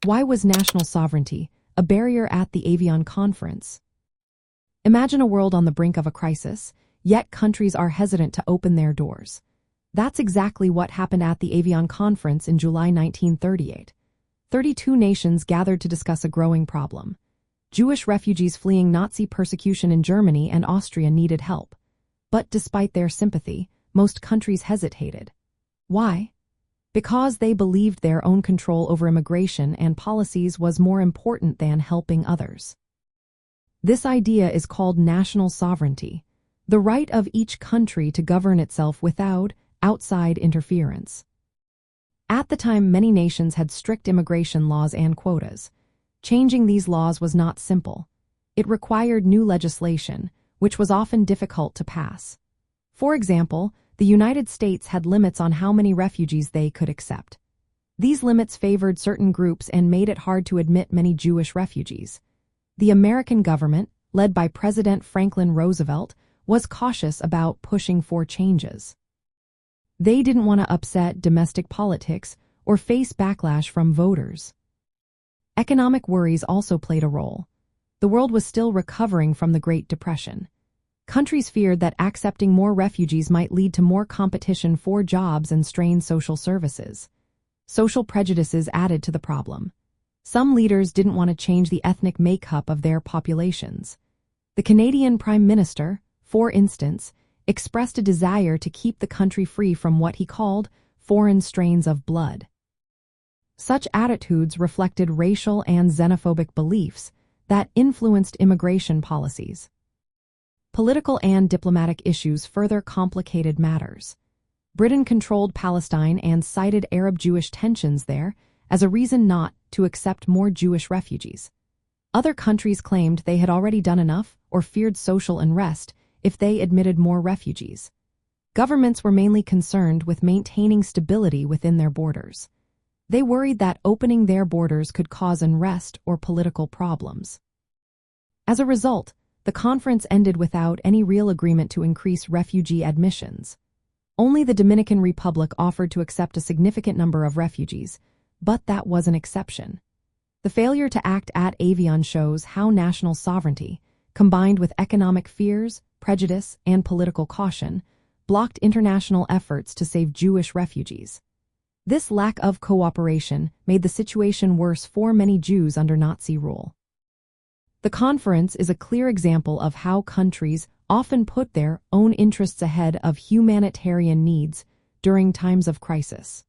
Why was national sovereignty a barrier at the Evian conference? Imagine a world on the brink of a crisis, yet countries are hesitant to open their doors. That's exactly what happened at the Evian conference in July 1938. 32 nations gathered to discuss a growing problem. Jewish refugees fleeing Nazi persecution in Germany and Austria needed help. But despite their sympathy, most countries hesitated. Why? Because they believed their own control over immigration and policies was more important than helping others. This idea is called national sovereignty, the right of each country to govern itself without outside interference. At the time, many nations had strict immigration laws and quotas. Changing these laws was not simple. It required new legislation, which was often difficult to pass. For example, the United States had limits on how many refugees they could accept. These limits favored certain groups and made it hard to admit many Jewish refugees. The American government, led by President Franklin Roosevelt, was cautious about pushing for changes. They didn't want to upset domestic politics or face backlash from voters. Economic worries also played a role. The world was still recovering from the Great Depression. Countries feared that accepting more refugees might lead to more competition for jobs and strain social services. Social prejudices added to the problem. Some leaders didn't want to change the ethnic makeup of their populations. The Canadian Prime Minister, for instance, expressed a desire to keep the country free from what he called foreign strains of blood. Such attitudes reflected racial and xenophobic beliefs that influenced immigration policies. Political and diplomatic issues further complicated matters. Britain controlled Palestine and cited Arab-Jewish tensions there as a reason not to accept more Jewish refugees. Other countries claimed they had already done enough or feared social unrest if they admitted more refugees. Governments were mainly concerned with maintaining stability within their borders. They worried that opening their borders could cause unrest or political problems. As a result, the conference ended without any real agreement to increase refugee admissions. Only the Dominican Republic offered to accept a significant number of refugees, but that was an exception. The failure to act at Evian shows how national sovereignty, combined with economic fears, prejudice, and political caution, blocked international efforts to save Jewish refugees. This lack of cooperation made the situation worse for many Jews under Nazi rule. The conference is a clear example of how countries often put their own interests ahead of humanitarian needs during times of crisis.